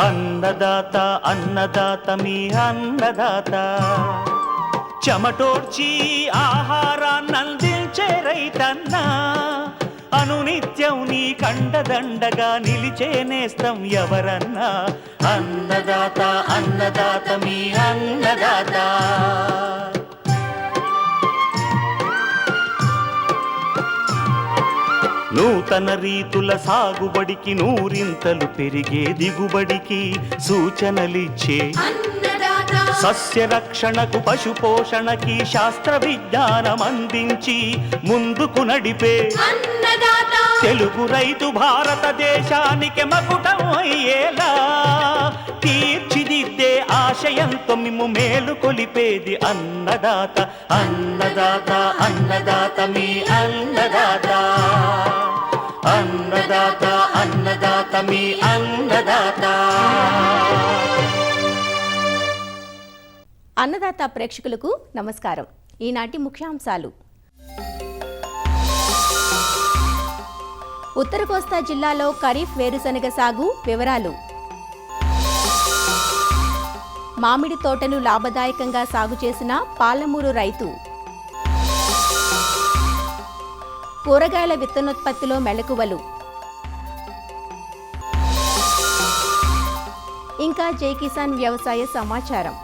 అన్నదాత అన్నదాత మీ అన్నదాత, చెమటోడ్చి ఆహారాన్నందించే రైతన్న, అనునిత్యం నీ కండదండగా నిలిచే నేస్తం ఎవరన్నా. అన్నదాత అన్నదాత మీ అన్నదాత. నూతన రీతుల సాగుబడికి, నూరింతలు పెరిగే దిగుబడికి సూచనలిచ్చే సస్య రక్షణకు, పశు పోషణకి శాస్త్ర విజ్ఞానం అందించి ముందుకు నడిపే తెలుగు రైతు భారతదేశానికి మకుటం అయ్యేలా తీర్చిదిద్దే ఆశయంతో మిమ్ము మేలు కొలిపేది అన్నదాత. అన్నదాత అన్నదాత మీ అన్నదాత. అన్నదాత అన్నదాత మీ అన్నదాత. అన్నదాత ప్రేక్షకులకు నమస్కారం. ఈనాటి ముఖ్యాంశాలు. ఉత్తర కోస్తా జిల్లాలో ఖరీఫ్ వేరుశనగ సాగు వివరాలు. మామిడి తోటను లాభదాయకంగా సాగు చేసిన పాలమూరు రైతు. కూరగాయల విత్తనోత్పత్తిలో మెళకువలు. ఇంకా జై కిసాన్ వ్యవసాయ సమాచారం.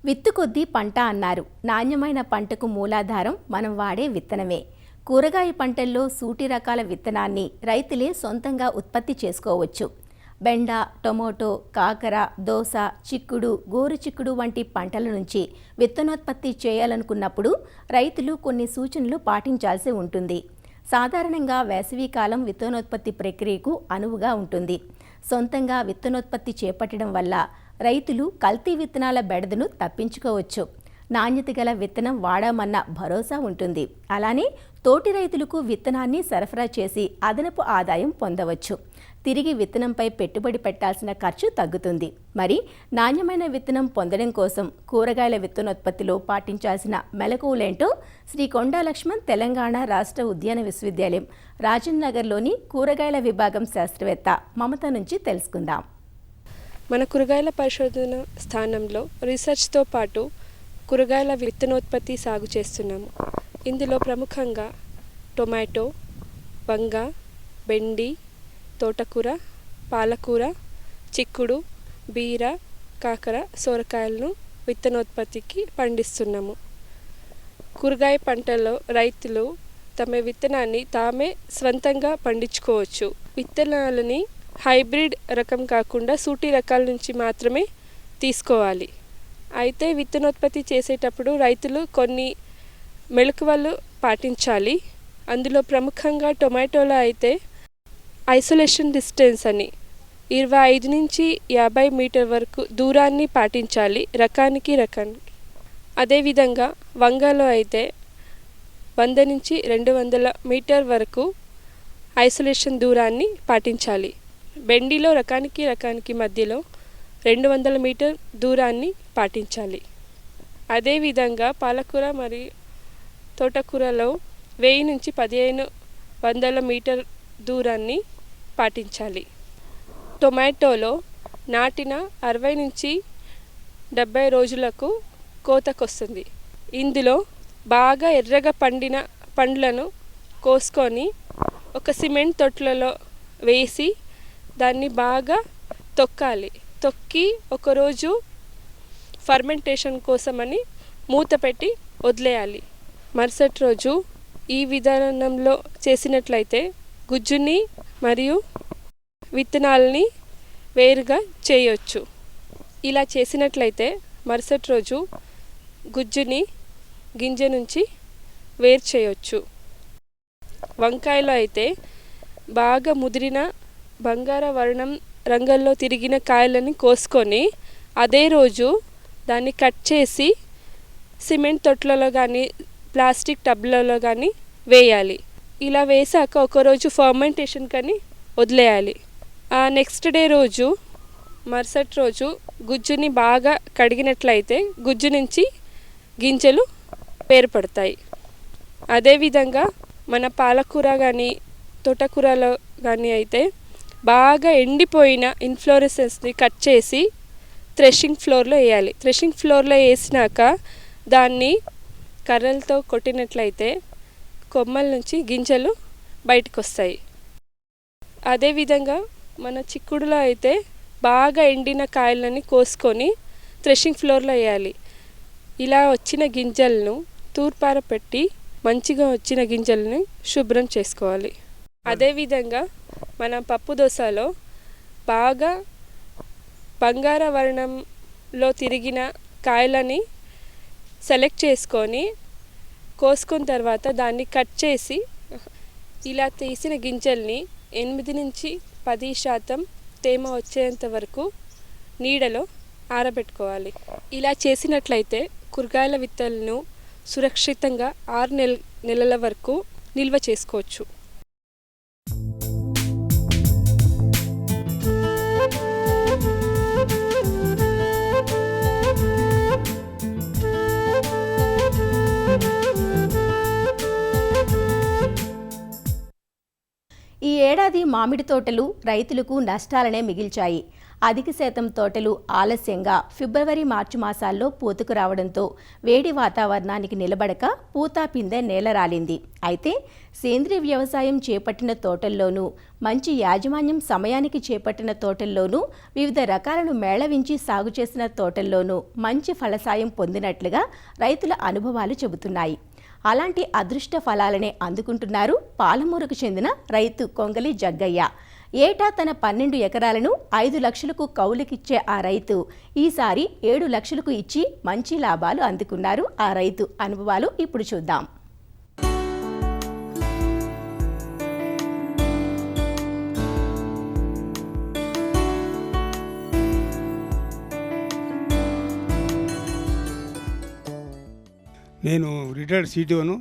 విత్తు కొద్దీ పంట అన్నారు. నాణ్యమైన పంటకు మూలాధారం మనం వాడే విత్తనమే. కూరగాయ పంటల్లో సూటి రకాల విత్తనాన్ని రైతులే సొంతంగా ఉత్పత్తి చేసుకోవచ్చు. బెండ, టొమాటో, కాకర, దోస, చిక్కుడు, గోరు చిక్కుడు వంటి పంటల నుంచి విత్తనోత్పత్తి చేయాలనుకున్నప్పుడు రైతులు కొన్ని సూచనలు పాటించాల్సి ఉంటుంది. సాధారణంగా వేసవికాలం విత్తనోత్పత్తి ప్రక్రియకు అనువుగా ఉంటుంది. సొంతంగా విత్తనోత్పత్తి చేపట్టడం వల్ల రైతులు కల్తీ విత్తనాల బెడదను తప్పించుకోవచ్చు. నాణ్యత గల విత్తనం వాడామన్న భరోసా ఉంటుంది. అలానే తోటి రైతులకు విత్తనాన్ని సరఫరా చేసి అదనపు ఆదాయం పొందవచ్చు. తిరిగి విత్తనంపై పెట్టుబడి పెట్టాల్సిన ఖర్చు తగ్గుతుంది. మరి నాణ్యమైన విత్తనం పొందడం కోసం కూరగాయల విత్తనోత్పత్తిలో పాటించాల్సిన మెలకువలేంటో శ్రీ కొండా లక్ష్మణ్ తెలంగాణ రాష్ట్ర ఉద్యాన విశ్వవిద్యాలయం రాజన్ నగర్లోని కూరగాయల విభాగం శాస్త్రవేత్త మమత నుంచి తెలుసుకుందాం. మన కూరగాయల పరిశోధన స్థానంలో రీసెర్చ్తో పాటు కూరగాయల విత్తనోత్పత్తి సాగు చేస్తున్నాము. ఇందులో ప్రముఖంగా టొమాటో, వంగ, బెండి, తోటకూర, పాలకూర, చిక్కుడు, బీర, కాకర, సొరకాయలను విత్తనోత్పత్తికి పండిస్తున్నాము. కూరగాయ పంటల్లో రైతులు తమ విత్తనాన్ని తామే స్వంతంగా పండించుకోవచ్చు. విత్తనాలని హైబ్రిడ్ రకం కాకుండా సూటి రకాల నుంచి మాత్రమే తీసుకోవాలి. అయితే విత్తనోత్పత్తి చేసేటప్పుడు రైతులు కొన్ని మెళకువలు పాటించాలి. అందులో ప్రముఖంగా టొమాటోలో అయితే ఐసోలేషన్ డిస్టెన్స్ అని 25 నుంచి 50 మీటర్ వరకు దూరాన్ని పాటించాలి రకానికి. అదేవిధంగా వంగలో అయితే 100 నుంచి 200 మీటర్ వరకు ఐసోలేషన్ దూరాన్ని పాటించాలి. బెండిలో రకానికి మధ్యలో 200 మీటర్ దూరాన్ని పాటించాలి. అదేవిధంగా పాలకూర మరియు తోటకూరలో 1000 నుంచి 1500 మీటర్ దూరాన్ని పాటించాలి. టొమాటోలో నాటిన 60 నుంచి 70 రోజులకు కోతకొస్తుంది. ఇందులో బాగా ఎర్రగా పండిన పండ్లను కోసుకొని ఒక సిమెంట్ తొట్లలో వేసి దాన్ని బాగా తొక్కాలి. తొక్కి ఒకరోజు ఫర్మెంటేషన్ కోసమని మూత పెట్టి వదిలేయాలి. మరుసటి రోజు ఈ విధానంలో చేసినట్లయితే గుజ్జుని మరియు విత్తనాలని వేరుగా చేయొచ్చు. ఇలా చేసినట్లయితే మరుసటి రోజు గుజ్జుని గింజ నుంచి వేరు చేయొచ్చు. వంకాయలో అయితే బాగా ముదిరిన బంగార వర్ణం రంగుల్లో తిరిగిన కాయలని కోసుకొని అదే రోజు దాన్ని కట్ చేసి సిమెంట్ తొట్లలో కానీ ప్లాస్టిక్ టబ్లలో కానీ వేయాలి. ఇలా వేసాక ఒకరోజు ఫర్మెంటేషన్ కానీ వదిలేయాలి. ఆ నెక్స్ట్ డే రోజు మరుసటి రోజు గుజ్జుని బాగా కడిగినట్లయితే గుజ్జు నుంచి గింజలు వేరుపడతాయి. అదేవిధంగా మన పాలకూర కానీ తోటకూరలో కానీ అయితే బాగా ఎండిపోయిన ఇన్ఫ్లోరెసెన్స్ని కట్ చేసి థ్రెషింగ్ ఫ్లోర్లో వేయాలి. థ్రెషింగ్ ఫ్లోర్లో వేసినాక దాన్ని కర్రలతో కొట్టినట్లయితే కొమ్మల నుంచి గింజలు బయటకు వస్తాయి. అదేవిధంగా మన చిక్కుడులో అయితే బాగా ఎండిన కాయలని కోసుకొని థ్రెషింగ్ ఫ్లోర్లో వేయాలి. ఇలా వచ్చిన గింజలను తూర్పార పెట్టి మంచిగా వచ్చిన గింజలని శుభ్రం చేసుకోవాలి. అదేవిధంగా మన పప్పు దోసలో బాగా బంగార వర్ణంలో తిరిగిన కాయలని సెలెక్ట్ చేసుకొని కోసుకున్న తర్వాత దాన్ని కట్ చేసి ఇలా తీసిన గింజల్ని 8 నుంచి 10% తేమ వచ్చేంత వరకు నీడలో ఆరబెట్టుకోవాలి. ఇలా చేసినట్లయితే కూరగాయల విత్తనాలను సురక్షితంగా 6 నెలల వరకు నిల్వ చేసుకోవచ్చు. ఈ ఏడాది మామిడి తోటలు రైతులకు నష్టాలనే మిగిల్చాయి. అధిక శాతం తోటలు ఆలస్యంగా ఫిబ్రవరి మార్చి మాసాల్లో పూతకు రావడంతో వేడి వాతావరణానికి నిలబడక పూత పిందె నేలరాలింది. అయితే సేంద్రీయ వ్యవసాయం చేపట్టిన తోటల్లోనూ మంచి యాజమాన్యం సమయానికి చేపట్టిన తోటల్లోనూ వివిధ రకాలను మేళవించి సాగు చేసిన తోటల్లోనూ మంచి ఫలసాయం పొందినట్లుగా రైతుల అనుభవాలు చెబుతున్నాయి. అలాంటి అదృష్ట ఫలాలనే అందుకుంటున్నారు పాలమూరుకు చెందిన రైతు కొంగలి జగ్గయ్య. ఏటా తన 12 ఎకరాలను 5 లక్షలకు కౌలుకిచ్చే ఆ రైతు ఈసారి 7 లక్షలకు ఇచ్చి మంచి లాభాలు అందుకున్నారు. ఆ రైతు అనుభవాలు ఇప్పుడు చూద్దాం. నేను రిటైర్డ్ సిటిఓను.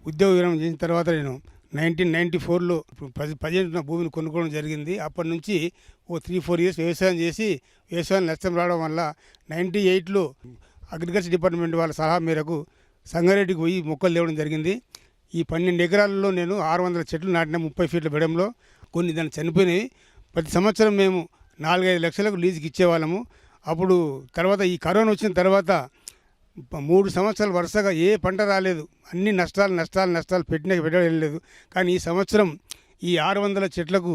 ఉద్యోగ విరమణ చేసిన తర్వాత నేను 1994లో 10 భూమిని కొనుక్కోవడం జరిగింది. అప్పటి నుంచి ఓ 3-4 ఇయర్స్ వ్యవసాయం చేసి వ్యవసాయం నష్టం రావడం వల్ల 98లో అగ్రికల్చర్ డిపార్ట్మెంట్ వాళ్ళ సలహా మేరకు సంగారెడ్డికి పోయి మొక్కలు లేవడం జరిగింది. ఈ 12 ఎకరాలలో నేను 600 చెట్లు నాటిన 30 ఫీట్ల బెడంలో. కొన్ని దాన్ని చనిపోయినాయి. ప్రతి సంవత్సరం మేము 4-5 లక్షలకు లీజుకి ఇచ్చేవాళ్ళము. అప్పుడు తర్వాత ఈ కరోనా వచ్చిన తర్వాత 3 సంవత్సరాలు వరుసగా ఏ పంట రాలేదు. అన్ని నష్టాలు పెట్టడం లేదు. కానీ ఈ సంవత్సరం ఈ 600 చెట్లకు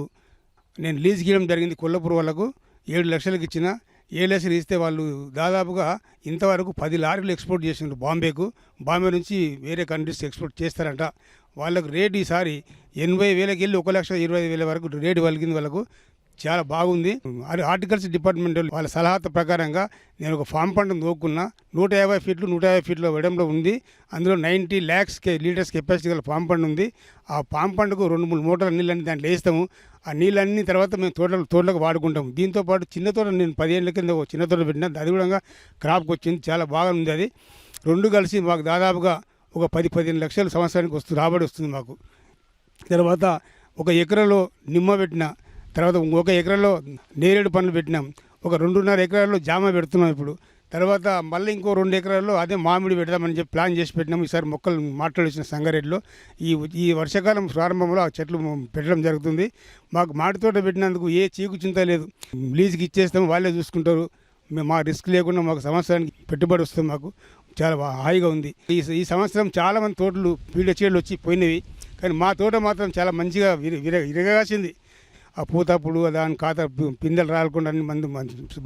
నేను లీజ్ గీయడం జరిగింది. కొల్లపూర్ వాళ్ళకు 7 లక్షలకు ఇచ్చిన. 7 లక్షలు ఇస్తే వాళ్ళు దాదాపుగా ఇంతవరకు 10 లారీలు ఎక్స్పోర్ట్ చేసిండ్రు బాంబేకు. బాంబే నుంచి వేరే కంట్రీస్కి ఎక్స్పోర్ట్ చేస్తారంట. వాళ్ళకు రేటు ఈసారి 80,000కి వెళ్ళి 1,25,000 వరకు రేటు పలికింది. వాళ్ళకు చాలా బాగుంది. హార్టికల్చర్ డిపార్ట్మెంట్ వాళ్ళ సలహా ప్రకారంగా నేను ఒక ఫామ్ పంటను నోక్కున్నా. 150 ఫీట్ల వెడంలో ఉంది. అందులో 90 lakhs లీటర్స్ కెపాసిటీ గల ఫామ్ పండు ఉంది. ఆ ఫామ్ పండుకు 2-3 మోటార్ల నీళ్ళని దాంట్లో వేస్తాము. ఆ నీళ్ళన్నీ తర్వాత మేము తోటలకు వాడుకుంటాము. దీంతో పాటు చిన్న తోట నేను 10 ఏళ్ళ కింద ఒక చిన్న తోట పెట్టినా. అది కూడా క్రాప్కి వచ్చింది. చాలా బాగా ఉంది. అది రెండు కలిసి మాకు దాదాపుగా ఒక 10-15 లక్షలు సంవత్సరానికి రాబడి వస్తుంది మాకు. తర్వాత 1 ఎకరాలో నిమ్మ పెట్టిన. తర్వాత 1 ఎకరాలో నేరేడు పండ్లు పెట్టినాం. ఒక 2.5 ఎకరాల్లో జామ పెడుతున్నాం ఇప్పుడు. తర్వాత మళ్ళీ ఇంకో 2 ఎకరాల్లో అదే మామిడి పెడదామని చెప్పి ప్లాన్ చేసి పెట్టినాము. ఈసారి మొక్కలు మాట్లాడొచ్చిన సంగారెడ్డిలో ఈ వర్షాకాలం ప్రారంభంలో ఆ చెట్లు పెట్టడం జరుగుతుంది. మాకు మామిడి తోట పెట్టినందుకు ఏ చీకు చింత లేదు. లీజుకి ఇచ్చేస్తాము, వాళ్ళే చూసుకుంటారు. మా రిస్క్ లేకుండా మాకు సంవత్సరానికి పెట్టుబడి వస్తుంది. మాకు చాలా హాయిగా ఉంది. ఈ సంవత్సరం చాలామంది తోటలు పీడచీడలు వచ్చి పోయినవి. కానీ మా తోట మాత్రం చాలా మంచిగా విరగాసింది. ఆ పూతప్పుడు దాని ఖాతా పిందెలు రాలకుండా అన్ని మంది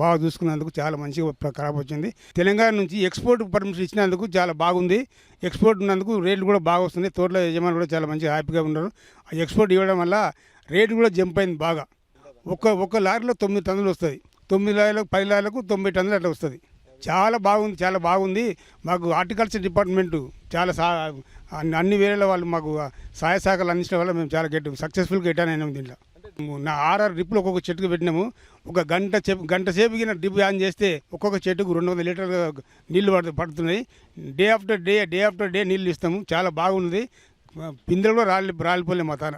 బాగా చూసుకున్నందుకు చాలా మంచిగా ఖరాబ్ వచ్చింది. తెలంగాణ నుంచి ఎక్స్పోర్ట్ పర్మిషన్ ఇచ్చినందుకు చాలా బాగుంది. ఎక్స్పోర్ట్ ఉన్నందుకు రేట్లు కూడా బాగా వస్తున్నాయి. తోటల యజమాని కూడా చాలా మంచిగా హ్యాపీగా ఉన్నారు. ఆ ఎక్స్పోర్ట్ ఇవ్వడం వల్ల రేటు కూడా జంప్ అయింది బాగా. ఒక లారీలో 9 టన్నులు వస్తుంది. 9 లారీలకు 10 లారీలకు 90 టన్నులు అట్లా వస్తుంది. చాలా బాగుంది. మాకు హార్టికల్చర్ డిపార్ట్మెంటు చాలా అన్ని వేరేల వాళ్ళు మాకు సహాయ సహకారాలు అందించడం వల్ల మేము చాలా సక్సెస్ఫుల్గా ఎటానైనాము. దీంట్లో నా 6 డ్రిప్పులు ఒక్కొక్క చెట్టుకు పెట్టినాము. ఒక గంట సేపు డ్రిప్ ఆన్ చేస్తే ఒక్కొక్క చెట్టుకు 200 లీటర్ల నీళ్లు పడుతున్నాయి. డే ఆఫ్టర్ డే నీళ్ళు ఇస్తాము. చాలా బాగుంది. పిందెలు కూడా రాలిపోలే మా తాన.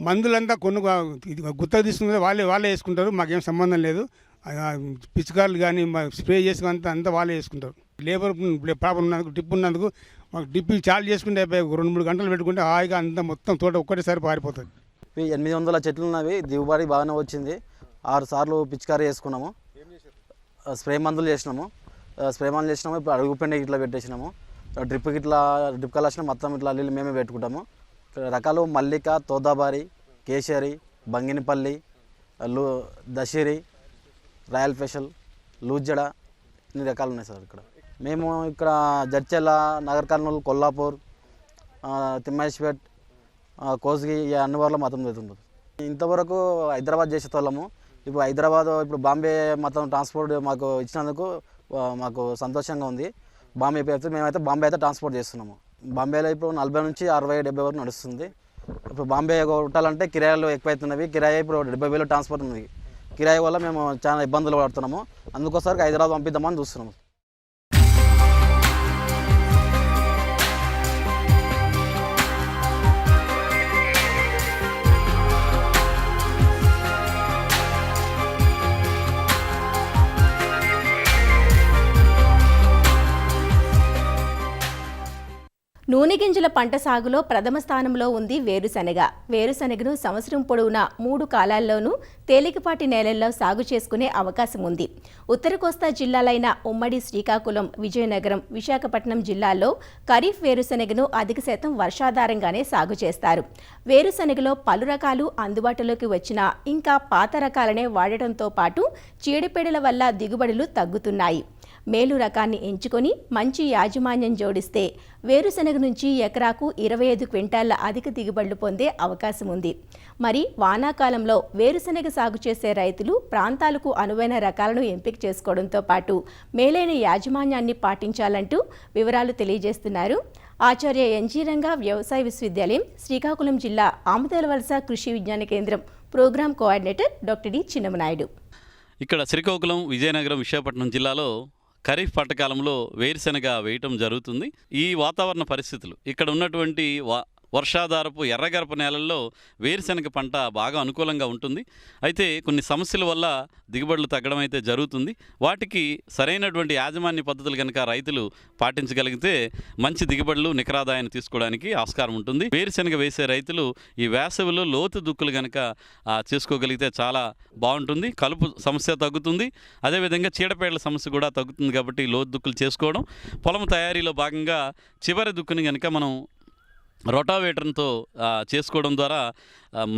మందులంతా గుత్తగా తీసుకున్నది వాళ్ళే వేసుకుంటారు, మాకేం సంబంధం లేదు. పిచికారులు కానీ స్ప్రే చేసుకున్నంత వాళ్ళే వేసుకుంటారు. లేబర్ ప్రాబ్లం ఉన్నందుకు డ్రిప్ ఉన్నందుకు మాకు డ్రిప్ చార్జ్ చేసుకుంటే 2-3 గంటలు పెట్టుకుంటే హాయిగా అంతా మొత్తం తోట ఒక్కటేసారి పారిపోతుంది. 800 చెట్లు ఉన్నవి, దిగుబడి బాగానే వచ్చింది. 6 సార్లు పిచికారీ చేసుకున్నాము, స్ప్రే మందులు చేసినాము. ఇప్పుడు అడుగు పెండ ఇట్లా పెట్టేసినాము. డ్రిప్ కలాసిన మొత్తం ఇట్లా నీళ్ళు మేమే పెట్టుకుంటాము. రకాలు మల్లిక, తోదాబారి, కేసరి, బంగినిపల్లి, దశిరి, రాయల్ స్పెషల్, లూజ్జడ, ఇన్ని రకాలు ఉన్నాయి సార్. మేము ఇక్కడ జడ్చెల్ల, నగర్ కర్నూలు, కొల్లాపూర్, తిమ్మేశ్పేట్, కోస్గి అన్ని ఊర్లో మతం జరుగుతుంది. ఇంతవరకు హైదరాబాద్ చేసేవాళ్ళము. ఇప్పుడు బాంబే మొత్తం ట్రాన్స్పోర్ట్ మాకు ఇచ్చినందుకు మాకు సంతోషంగా ఉంది. మేమైతే బాంబే అయితే ట్రాన్స్పోర్ట్ చేస్తున్నాము. బాంబేలో ఇప్పుడు 40 నుంచి 60-70 వరకు నడుస్తుంది. ఇప్పుడు బాంబే కొట్టాలంటే కిరాయిలు ఎక్కువైతున్నవి. కిరాయి ఇప్పుడు 70,000 ట్రాన్స్పోర్ట్ ఉంది. కిరాయి వల్ల మేము చాలా ఇబ్బందులు పడుతున్నాము. అందుకోసారి హైదరాబాద్ పంపిద్దామని చూస్తున్నాము. నూనె గింజల పంట సాగులో ప్రథమ స్థానంలో ఉంది వేరుశనగ. వేరుశనగను సంవత్సరం పొడవునా 3 కాలాల్లోనూ తేలికపాటి నేలల్లో సాగు చేసుకునే అవకాశం ఉంది. ఉత్తర కోస్తా జిల్లాలైన ఉమ్మడి శ్రీకాకుళం, విజయనగరం, విశాఖపట్నం జిల్లాల్లో ఖరీఫ్ వేరుశనగను అధిక శాతం వర్షాధారంగానే సాగు చేస్తారు. వేరుశనగలో పలు రకాలు అందుబాటులోకి వచ్చినా ఇంకా పాత రకాలనే వాడటంతో పాటు చీడపీడల వల్ల దిగుబడులు తగ్గుతున్నాయి. మేలు రకాన్ని ఎంచుకొని మంచి యాజమాన్యం జోడిస్తే వేరుశనగ నుంచి ఎకరాకు 25 క్వింటాళ్ల అధిక దిగుబడులు పొందే అవకాశం ఉంది. మరి వానాకాలంలో వేరుశనగ సాగు చేసే రైతులు ప్రాంతాలకు అనువైన రకాలను ఎంపిక చేసుకోవడంతో పాటు మేలైన యాజమాన్యాన్ని పాటించాలంటూ వివరాలు తెలియజేస్తున్నారు ఆచార్య ఎన్జీ రంగా వ్యవసాయ విశ్వవిద్యాలయం, శ్రీకాకుళం జిల్లా Amadalavalasa Krishi Vigyan Kendra programme coordinator doctor D Chinnamanaidu. ఇక్కడ శ్రీకాకుళం, విజయనగరం, విశాఖపట్నం జిల్లాలో ఖరీఫ్ పంట కాలంలో వేరుశెనగ వేయటం జరుగుతుంది. ఈ వాతావరణ పరిస్థితులు, ఇక్కడ ఉన్నటువంటి వర్షాధారపు ఎర్రగరప నేలల్లో వేరుశెనగ పంట బాగా అనుకూలంగా ఉంటుంది. అయితే కొన్ని సమస్యల వల్ల దిగుబడులు తగ్గడం అయితే జరుగుతుంది. వాటికి సరైనటువంటి యాజమాన్య పద్ధతులు కనుక రైతులు పాటించగలిగితే మంచి దిగుబడులు, నికరాదాయాన్ని తీసుకోవడానికి ఆస్కారం ఉంటుంది. వేరుశెనగ వేసే రైతులు ఈ వేసవిలో లోతు దుక్కులు కనుక చేసుకోగలిగితే చాలా బాగుంటుంది. కలుపు సమస్య తగ్గుతుంది, అదేవిధంగా చీడపేడల సమస్య కూడా తగ్గుతుంది. కాబట్టి లోతు దుక్కులు చేసుకోవడం, పొలం తయారీలో భాగంగా చివరి దుక్కుని కనుక మనం రొటావేటర్తో చేసుకోవడం ద్వారా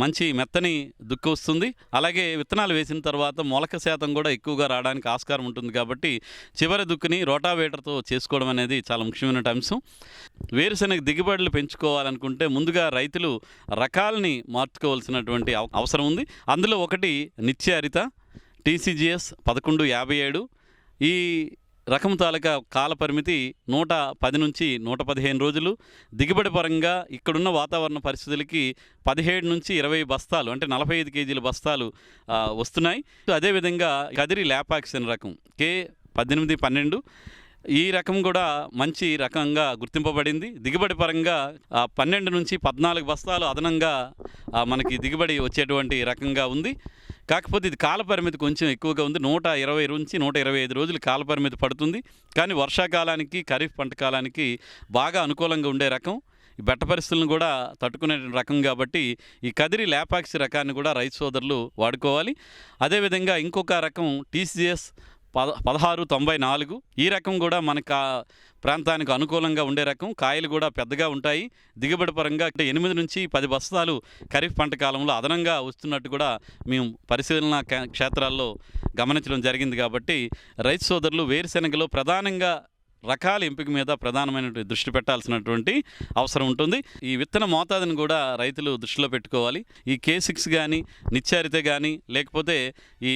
మంచి మెత్తని దుక్కు వస్తుంది. అలాగే విత్తనాలు వేసిన తర్వాత మొలక శాతం కూడా ఎక్కువగా రావడానికి ఆస్కారం ఉంటుంది. కాబట్టి చివరి దుక్కుని రోటావేటర్తో చేసుకోవడం అనేది చాలా ముఖ్యమైన అంశం. వేరుశెనగ దిగుబడులు పెంచుకోవాలనుకుంటే ముందుగా రైతులు రకాలని మార్చుకోవాల్సినటువంటి అవసరం ఉంది. అందులో ఒకటి నిత్యహరిత TCGS 1157. ఈ రకం తాలూకా కాల పరిమితి 110 నుంచి 115 రోజులు. దిగుబడి పరంగా ఇక్కడున్న వాతావరణ పరిస్థితులకి 17 నుంచి 20 బస్తాలు, అంటే 45 కేజీల బస్తాలు వస్తున్నాయి. అదేవిధంగా కదిరి ల్యాపాక్సిన్ రకం K1812, ఈ రకం కూడా మంచి రకంగా గుర్తింపబడింది. దిగుబడి పరంగా 12 నుంచి 14 బస్తాలు అదనంగా మనకి దిగుబడి వచ్చేటువంటి రకంగా ఉంది. కాకపోతే ఇది కాలపరిమితి కొంచెం ఎక్కువగా ఉంది. 120 నుంచి 125 రోజులు కాలపరిమితి పడుతుంది. కానీ వర్షాకాలానికి, ఖరీఫ్ పంట కాలానికి బాగా అనుకూలంగా ఉండే రకం. ఈ బెట్ట పరిస్థితులను కూడా తట్టుకునే రకం కాబట్టి ఈ కదిరి ల్యాపాక్సి రకాన్ని కూడా రైతు సోదరులు వాడుకోవాలి. అదేవిధంగా ఇంకొక రకం TCGS 1694. ఈ రకం కూడా మనకు ప్రాంతానికి అనుకూలంగా ఉండే రకం. కాయలు కూడా పెద్దగా ఉంటాయి. దిగుబడి పరంగా 8 నుంచి 10 బస్తాలు ఖరీఫ్ పంట కాలంలో అదనంగా వస్తున్నట్టు కూడా మేము పరిశీలన క్షేత్రాల్లో గమనించడం జరిగింది. కాబట్టి రైతు సోదరులు వేరుశెనగలో ప్రధానంగా రకాల ఎంపిక మీద ప్రధానమైనటువంటి దృష్టి పెట్టాల్సినటువంటి అవసరం ఉంటుంది. ఈ విత్తన మోతాదుని కూడా రైతులు దృష్టిలో పెట్టుకోవాలి. ఈ K6 కానీ, నిత్యహరిత కానీ, లేకపోతే ఈ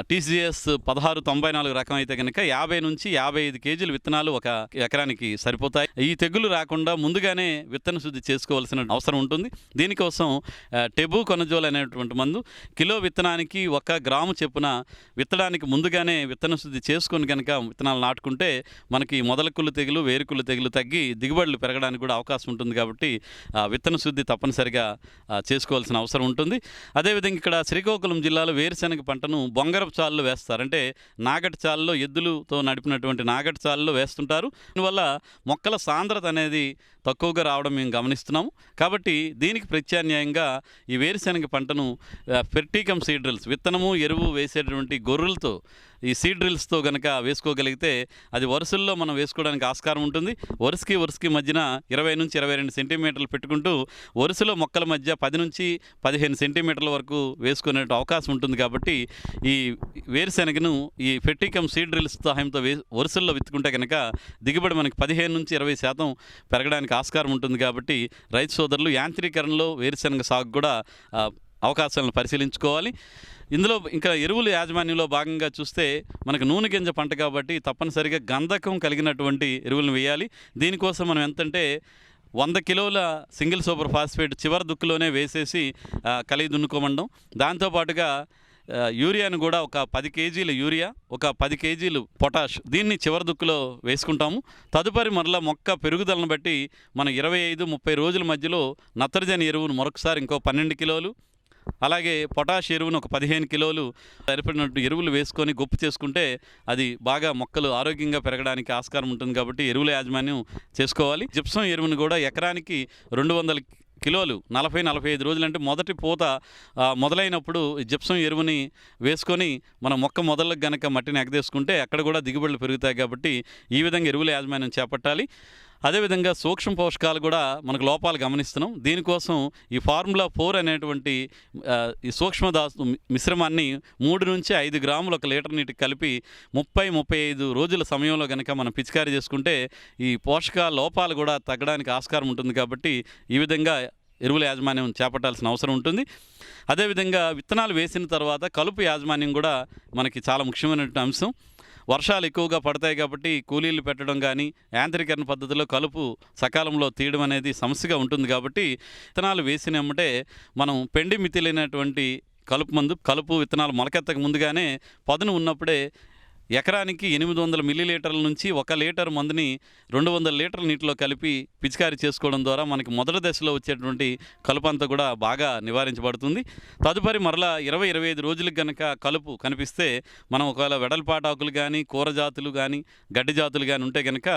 TCS 1694 రకం అయితే కనుక 50 నుంచి 55 కేజీల విత్తనాలు ఒక ఎకరానికి సరిపోతాయి. ఈ తెగులు రాకుండా ముందుగానే విత్తన శుద్ధి చేసుకోవాల్సిన అవసరం ఉంటుంది. దీనికోసం టెబు కొనజోల్ అనేటువంటి మందు కిలో విత్తనానికి 1 గ్రాము చొప్పున విత్తడానికి ముందుగానే విత్తన శుద్ధి చేసుకొని కనుక విత్తనాలు నాటుకుంటే మనకి మొదలకుళ్ళు తెగులు, వేరుకుళ్ళు తెగులు తగ్గి దిగుబడులు పెరగడానికి కూడా అవకాశం ఉంటుంది. కాబట్టి విత్తన శుద్ధి తప్పనిసరిగా చేసుకోవాల్సిన అవసరం ఉంటుంది. అదేవిధంగా ఇక్కడ శ్రీకాకుళం జిల్లాలో వేరుశెనగ పంటను బొంగరపు చాలులో వేస్తారు. అంటే నాగటి చాలులో ఎద్దులతో నడిపినటువంటి నాగటి చాలులో వేస్తుంటారు. దీనివల్ల మొక్కల సాంద్రత అనేది తక్కువగా రావడం మేము గమనిస్తున్నాము. కాబట్టి దీనికి ప్రత్యామ్నాయంగా ఈ వేరుశెనగ పంటను ఫెర్టికమ్ సీడ్ డ్రిల్స్, విత్తనము ఎరువు వేసేటువంటి గొర్రెలతో ఈ సీడ్ డ్రిల్స్తో కనుక వేసుకోగలిగితే అది వరుసల్లో మనం వేసుకోవడానికి ఆస్కారం ఉంటుంది. వరుసకి మధ్యన 20 నుంచి 22 సెంటీమీటర్లు పెట్టుకుంటూ వరుసలో మొక్కల మధ్య 10 నుంచి 15 సెంటీమీటర్ల వరకు వేసుకునే అవకాశం ఉంటుంది. కాబట్టి ఈ వేరుశెనగను ఈ ఫెర్టికమ్ సీడ్ డ్రిల్స్ సహాయంతో వరుసల్లో విత్తుకుంటే కనుక దిగుబడి మనకి 15 నుంచి 20% పెరగడానికి ఆస్కారం ఉంటుంది. కాబట్టి రైతు సోదరులు యాంత్రీకరణలో వేరుశెనగ సాగు కూడా అవకాశాలను పరిశీలించుకోవాలి. ఇందులో ఇంకా ఎరువుల యాజమాన్యంలో భాగంగా చూస్తే మనకు నూనె గింజ పంట కాబట్టి తప్పనిసరిగా గంధకం కలిగినటువంటి ఎరువులను వేయాలి. దీనికోసం మనం ఎంతంటే 100 కిలోల సింగిల్ సూపర్ ఫాస్ఫేట్ చివరి దుక్కులోనే వేసేసి కలిగి దున్నుకోమండం. దాంతోపాటుగా యూరియాను కూడా ఒక 10 కేజీల యూరియా, ఒక 10 కేజీలు పొటాష్ దీన్ని చివరి దుక్కులో వేసుకుంటాము. తదుపరి మరలా మొక్క పెరుగుదలను బట్టి మన 25-30 రోజుల మధ్యలో నత్రజని ఎరువును మరొకసారి ఇంకో 12 కిలోలు, అలాగే పొటాష్ ఎరువును ఒక 15 కిలోలు సరిపడినట్టు ఎరువులు వేసుకొని గొప్పు చేసుకుంటే అది బాగా మొక్కలు ఆరోగ్యంగా పెరగడానికి ఆస్కారం ఉంటుంది. కాబట్టి ఎరువుల యాజమాన్యం చేసుకోవాలి. జిప్సం ఎరువును కూడా ఎకరానికి 200 కిలోలు 40-45 రోజులు అంటే మొదటి పూత మొదలైనప్పుడు జిప్సం ఎరువుని వేసుకొని మన మొక్క మొదలకు గనక మట్టిని ఎగదేసుకుంటే అక్కడ కూడా దిగుబడులు పెరుగుతాయి. కాబట్టి ఈ విధంగా ఎరువుల యాజమాన్యం చేపట్టాలి. అదేవిధంగా సూక్ష్మ పోషకాలు కూడా మనకు లోపాలు గమనిస్తున్నాం. దీనికోసం ఈ ఫార్ములా 4 అనేటువంటి ఈ సూక్ష్మదాసు మిశ్రమాన్ని 3 నుంచి 5 గ్రాములు 1 లీటర్ నీటికి కలిపి 30-35 రోజుల సమయంలో కనుక మనం పిచికారీ చేసుకుంటే ఈ పోషక లోపాలు కూడా తగ్గడానికి ఆస్కారం ఉంటుంది. కాబట్టి ఈ విధంగా ఎరువుల యాజమాన్యం చేపట్టాల్సిన అవసరం ఉంటుంది. అదేవిధంగా విత్తనాలు వేసిన తర్వాత కలుపు యాజమాన్యం కూడా మనకి చాలా ముఖ్యమైనటువంటి అంశం. వర్షాలు ఎక్కువగా పడతాయి కాబట్టి కూలీలు పెట్టడం కానీ యాంత్రీకరణ పద్ధతిలో కలుపు సకాలంలో తీయడం అనేది సమస్యగా ఉంటుంది. కాబట్టి విత్తనాలు వేసినమ్మటే మనం పెండి మితిలేనటువంటి కలుపు విత్తనాలు మొలకెత్తక ముందుగానే పదును ఉన్నప్పుడే ఎకరానికి 800 మిల్లీలీటర్ల నుంచి 1 లీటర్ మందుని 200 లీటర్ల నీటిలో కలిపి పిచికారీ చేసుకోవడం ద్వారా మనకి మొదటి దశలో వచ్చేటువంటి కలుపు అంతా కూడా బాగా నివారించబడుతుంది. తదుపరి మరలా 20-25 రోజులకు కనుక కలుపు కనిపిస్తే మనం ఒకవేళ వెడల్పాటు ఆకులు కానీ కూర జాతులు కానీ గడ్డి జాతులు కానీ ఉంటే కనుక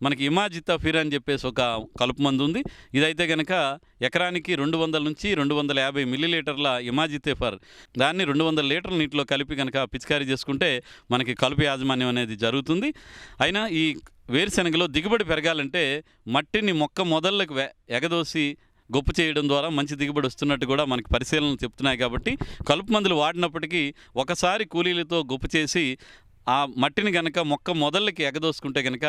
మనకి ఇమాజితాఫిర్ అని చెప్పేసి ఒక కలుపు మందు ఉంది. ఇదైతే కనుక ఎకరానికి 200 నుంచి 250 మిల్లీలీటర్ల ఇమాజితేఫర్ దాన్ని 200 లీటర్ల నీటిలో కలిపి కనుక పిచికారీ చేసుకుంటే మనకి కలుపు యాజమాన్యం అనేది జరుగుతుంది. అయినా ఈ వేరుశెనగలో దిగుబడి పెరగాలంటే మట్టిని మొక్క మొదళ్ళకు ఎగదోసి గొప్పు చేయడం ద్వారా మంచి దిగుబడి వస్తున్నట్టు కూడా మనకి పరిశీలనలు చెప్తున్నాయి. కాబట్టి కలుపు మందులు వాడినప్పటికీ ఒకసారి కూలీలతో గొప్పు చేసి ఆ మట్టిని కనుక మొక్క మొదళ్ళకి ఎగదోసుకుంటే కనుక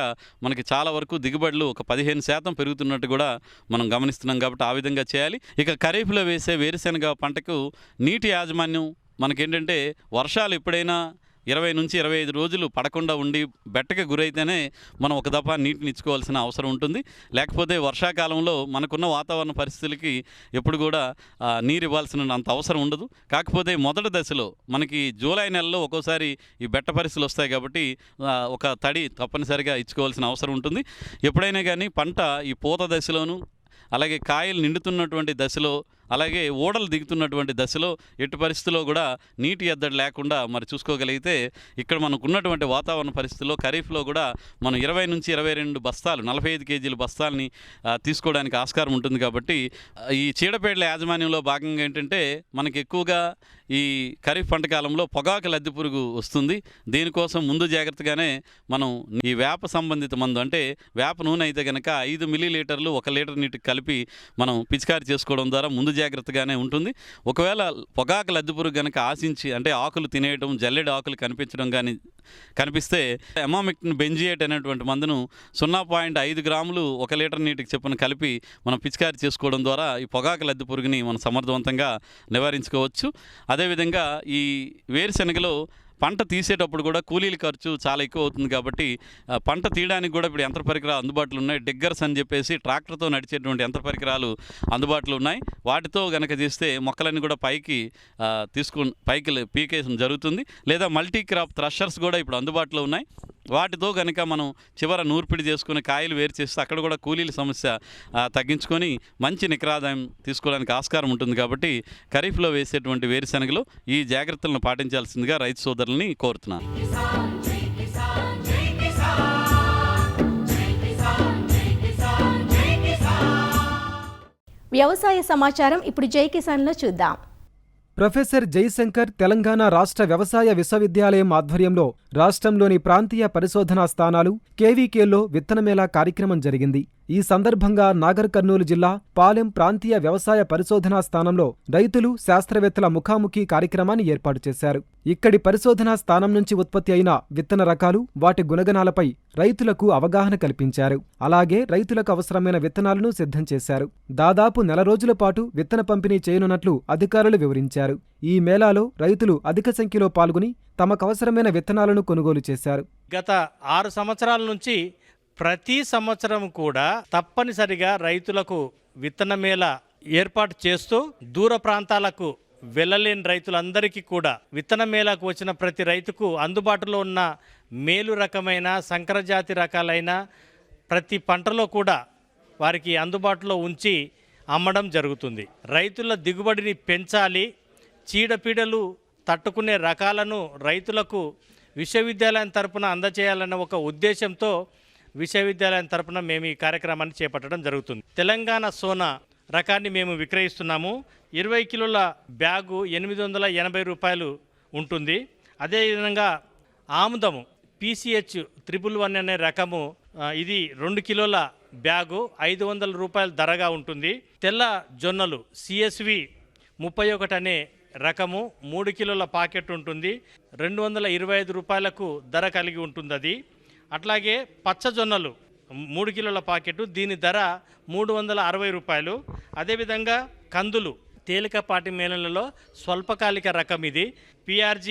మనకి చాలా వరకు దిగుబడులు ఒక 15% పెరుగుతున్నట్టు కూడా మనం గమనిస్తున్నాం. కాబట్టి ఆ విధంగా చేయాలి. ఇక ఖరీఫ్లో వేసే వేరుశెనగ పంటకు నీటి యాజమాన్యం మనకేంటంటే వర్షాలు ఎప్పుడైనా 20 నుంచి 25 రోజులు పడకుండా ఉండి బెట్టకి గురైతేనే మనం ఒక దఫా నీటిని ఇచ్చుకోవాల్సిన అవసరం ఉంటుంది. లేకపోతే వర్షాకాలంలో మనకున్న వాతావరణ పరిస్థితులకి ఎప్పుడు కూడా నీరు ఇవ్వాల్సిన అంత అవసరం ఉండదు. కాకపోతే మొదటి దశలో మనకి జూలై నెలలో ఒక్కోసారి ఈ బెట్ట పరిస్థితులు వస్తాయి. కాబట్టి ఒక తడి తప్పనిసరిగా ఇచ్చుకోవాల్సిన అవసరం ఉంటుంది. ఎప్పుడైనా కానీ పంట ఈ పూత దశలోనూ అలాగే కాయలు నిండుతున్నటువంటి దశలో అలాగే ఓడలు దిగుతున్నటువంటి దశలో ఎట్టి పరిస్థితుల్లో కూడా నీటి ఎద్దడి లేకుండా మరి చూసుకోగలిగితే ఇక్కడ మనకు ఉన్నటువంటి వాతావరణ పరిస్థితుల్లో ఖరీఫ్లో కూడా మనం 20 నుంచి 22 బస్తాలు 45 కేజీల బస్తాలని తీసుకోవడానికి ఆస్కారం ఉంటుంది. కాబట్టి ఈ చీడపేడల యాజమాన్యంలో భాగంగా ఏంటంటే మనకి ఎక్కువగా ఈ ఖరీఫ్ పంట కాలంలో పొగాకు లద్దె పురుగు వస్తుంది. దీనికోసం ముందు జాగ్రత్తగానే మనం ఈ వేప సంబంధిత మందు అంటే వేప నూనె అయితే కనుక 5 మిల్లీలీటర్లు 1 లీటర్ నీటికి కలిపి మనం పిచికారీ చేసుకోవడం ద్వారా ముందు జాగ్రత్తగానే ఉంటుంది. ఒకవేళ పొగాకు లద్దె పురుగు కనుక ఆశించి అంటే ఆకులు తినేయడం జల్లెడ ఆకులు కనిపించడం కానీ కనిపిస్తే ఎమామిక్టిన్ బెంజియేట్ అనేటువంటి మందును 0.5 గ్రాములు 1 లీటర్ నీటికి చొప్పున కలిపి మనం పిచికారీ చేసుకోవడం ద్వారా ఈ పొగాకు లద్దె పురుగుని మనం సమర్థవంతంగా నివారించుకోవచ్చు. అదేవిధంగా ఈ వేరుశెనగలో పంట తీసేటప్పుడు కూడా కూలీల ఖర్చు చాలా ఎక్కువ అవుతుంది కాబట్టి పంట తీయడానికి కూడా ఇప్పుడు యంత్ర పరికరాలు అందుబాటులో ఉన్నాయి. డిగ్గర్స్ అని చెప్పేసి ట్రాక్టర్తో నడిచేటువంటి యంత్ర పరికరాలు అందుబాటులో ఉన్నాయి. వాటితో గనక చేస్తే మొక్కలన్నీ కూడా పైకి పీకేసం జరుగుతుంది. లేదా మల్టీ క్రాప్ థ్రషర్స్ కూడా ఇప్పుడు అందుబాటులో ఉన్నాయి. వాటితో కనుక మనం చివర నూర్పిడి చేసుకుని కాయలు వేరు చేస్తే అక్కడ కూడా కూలీల సమస్య తగ్గించుకొని మంచి నికరాదాయం తీసుకోవడానికి ఆస్కారం ఉంటుంది. కాబట్టి ఖరీఫ్లో వేసేటువంటి వేరుశనగలో ఈ జాగ్రత్తలను పాటించాల్సిందిగా రైతు సోదరులని కోరుతున్నాను. వ్యవసాయ సమాచారం ఇప్పుడు జై కిసాన్లో చూద్దాం. ప్రొఫెసర్ జయశంకర్ తెలంగాణ రాష్ట్ర వ్యవసాయ విశ్వవిద్యాలయం ఆధ్వర్యంలో రాష్ట్రంలోని ప్రాంతీయ పరిశోధనా స్థానాలు కేవీకేలో విత్తనమేళా కార్యక్రమం జరిగింది. ఈ సందర్భంగా నాగర్ కర్నూలు జిల్లా పాలెం ప్రాంతీయ వ్యవసాయ పరిశోధనా స్థానంలో రైతులు శాస్త్రవేత్తల ముఖాముఖి కార్యక్రమాన్ని ఏర్పాటు చేశారు. ఇక్కడి పరిశోధనా స్థానం నుంచి ఉత్పత్తి అయిన విత్తన రకాలు, వాటి గుణగణాలపై రైతులకు అవగాహన కల్పించారు. అలాగే రైతులకు అవసరమైన విత్తనాలను సిద్ధం చేశారు. దాదాపు నెల రోజుల పాటు విత్తన పంపిణీ చేయనున్నట్లు అధికారులు వివరించారు. ఈ మేళాలో రైతులు అధిక సంఖ్యలో పాల్గొని తమకవసరమైన విత్తనాలను కొనుగోలు చేశారు. గత 6 సంవత్సరాల నుంచి ప్రతి సంవత్సరం కూడా తప్పనిసరిగా రైతులకు విత్తన మేళ ఏర్పాటు చేస్తూ దూర ప్రాంతాలకు వెళ్ళలేని రైతులందరికీ కూడా విత్తన మేళకు వచ్చిన ప్రతి రైతుకు అందుబాటులో ఉన్న మేలు రకమైన సంకరజాతి రకాలైన ప్రతి పంటలో కూడా వారికి అందుబాటులో ఉంచి అమ్మడం జరుగుతుంది. రైతుల దిగుబడిని పెంచాలి, చీడపీడలు తట్టుకునే రకాలను రైతులకు విశ్వవిద్యాలయం తరపున అందజేయాలన్న ఒక ఉద్దేశంతో విశ్వవిద్యాలయం తరపున మేము ఈ కార్యక్రమాన్ని చేపట్టడం జరుగుతుంది. తెలంగాణ సోనా రకాన్ని మేము విక్రయిస్తున్నాము. 20 కిలోల బ్యాగు 880 రూపాయలు ఉంటుంది. అదేవిధంగా ఆముదము PCH 111 అనే రకము, ఇది 2 కిలోల బ్యాగు 500 రూపాయల ధరగా ఉంటుంది. తెల్ల జొన్నలు CSV 31 అనే రకము 3 కిలోల పాకెట్ ఉంటుంది. 225 రూపాయలకు ధర కలిగి ఉంటుంది అది. అట్లాగే పచ్చజొన్నలు 3 కిలోల పాకెట్, దీని ధర 360 రూపాయలు. అదేవిధంగా కందులు తేలికపాటి మేళలలో స్వల్పకాలిక రకం, ఇది PRG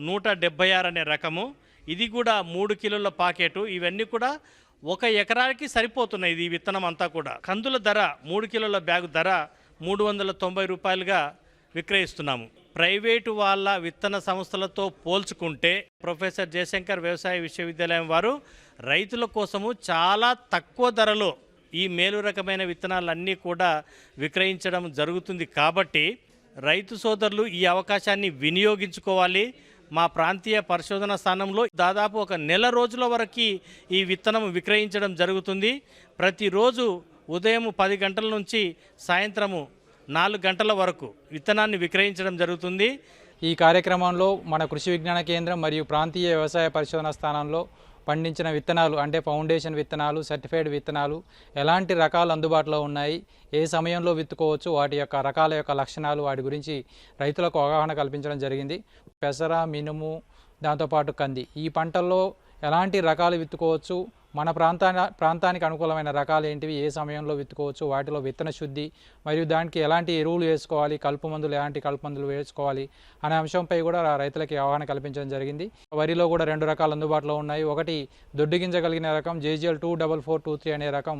176 అనే రకము, ఇది కూడా 3 కిలోల పాకెట్. ఇవన్నీ కూడా 1 ఎకరానికి సరిపోతున్నాయి. ఇది విత్తనం అంతా కూడా. కందుల ధర 3 కిలోల బ్యాగు ధర 390 రూపాయలుగా విక్రయిస్తున్నాము. ప్రైవేటు వాళ్ళ విత్తన సంస్థలతో పోల్చుకుంటే ప్రొఫెసర్ జయశంకర్ వ్యవసాయ విశ్వవిద్యాలయం వారు రైతుల కోసము చాలా తక్కువ ధరలో ఈ మేలు రకమైన విత్తనాలన్నీ కూడా విక్రయించడం జరుగుతుంది. కాబట్టి రైతు సోదరులు ఈ అవకాశాన్ని వినియోగించుకోవాలి. మా ప్రాంతీయ పరిశోధన స్థానంలో దాదాపు 1 నెల రోజుల వరకు ఈ విత్తనం విక్రయించడం జరుగుతుంది. ప్రతిరోజు ఉదయం 10 గంటల నుంచి సాయంత్రము 4 గంటల వరకు విత్తనాన్ని విక్రయించడం జరుగుతుంది. ఈ కార్యక్రమంలో మన కృషి విజ్ఞాన కేంద్రం మరియు ప్రాంతీయ వ్యవసాయ పరిశోధన స్థానంలో పండించిన విత్తనాలు అంటే ఫౌండేషన్ విత్తనాలు, సర్టిఫైడ్ విత్తనాలు, ఎలాంటి రకాలు అందుబాటులో ఉన్నాయి, ఏ సమయంలో విత్తుకోవచ్చు, వాటి యొక్క రకాల యొక్క లక్షణాలు, వాటి గురించి రైతులకు అవగాహన కల్పించడం జరిగింది. పెసర, మినుము, దాంతోపాటు కంది, ఈ పంటల్లో ఎలాంటి రకాలు విత్తుకోవచ్చు, మన ప్రాంతానికి అనుకూలమైన రకాలు ఏంటివి, ఏ సమయంలో విత్తుకోవచ్చు, వాటిలో విత్తన శుద్ధి మరియు దానికి ఎలాంటి ఎరువులు వేసుకోవాలి, కలుపు మందులు ఎలాంటి కలుపు మందులు వేసుకోవాలి అనే అంశంపై కూడా రైతులకి అవగాహన కల్పించడం జరిగింది. వరిలో కూడా 2 రకాలు అందుబాటులో ఉన్నాయి. ఒకటి దొడ్డు గింజ కలిగిన రకం JGL 24423 అనే రకం,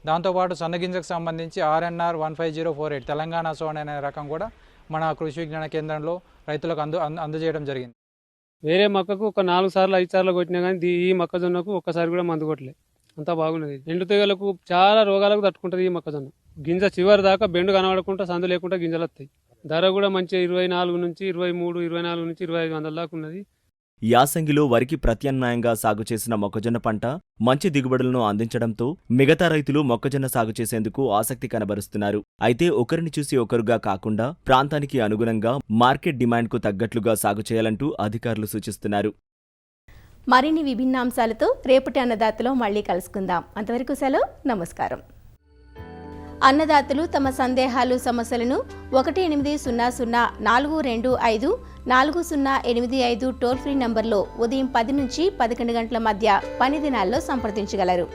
దాంతోపాటు సన్నగింజకు సంబంధించి RNR 15048 తెలంగాణ సోనా అనే రకం కూడా మన కృషి విజ్ఞాన కేంద్రంలో రైతులకు అందజేయడం జరిగింది. వేరే మొక్కకు ఒక 4 సార్లు 5 సార్లు కొట్టినా కానీ ఈ మొక్కజొన్నకు ఒక్కసారి కూడా మందు కొట్టలేదు. అంతా బాగున్నది. ఎండు తెగలకు చాలా రోగాలకు తట్టుకుంటుంది ఈ మొక్కజొన్న. గింజ చివరి దాకా బెండు కనబడకుండా సందు లేకుండా గింజలు వస్తాయి. ధర కూడా మంచిగా 24 నుంచి 23, 24 నుంచి 2500 దాకా ఉన్నది. యాసంగిలో వరికి ప్రత్యామ్నాయంగా సాగు చేసిన మొక్కజొన్న పంట మంచి దిగుబడులను అందించడంతో మిగతా రైతులు మొక్కజొన్న సాగు చేసేందుకు ఆసక్తి కనబరుస్తున్నారు. అయితే ఒకరిని చూసి ఒకరుగా కాకుండా ప్రాంతానికి అనుగుణంగా మార్కెట్ డిమాండ్కు తగ్గట్లుగా సాగు చేయాలంటూ అధికారులు సూచిస్తున్నారు. మరిన్ని విభిన్నాంశాలతో రేపటి అన్నదాతలో మళ్ళీ కలుసుకుందాం. అంతవరకు సెలవు, నమస్కారం. అన్నదాతలు తమ సందేహాలు, సమస్యలను 1800-425-4085 టోల్ ఫ్రీ నంబర్లో ఉదయం 10 నుంచి 11 గంటల మధ్య పని దినాల్లో సంప్రదించగలరు.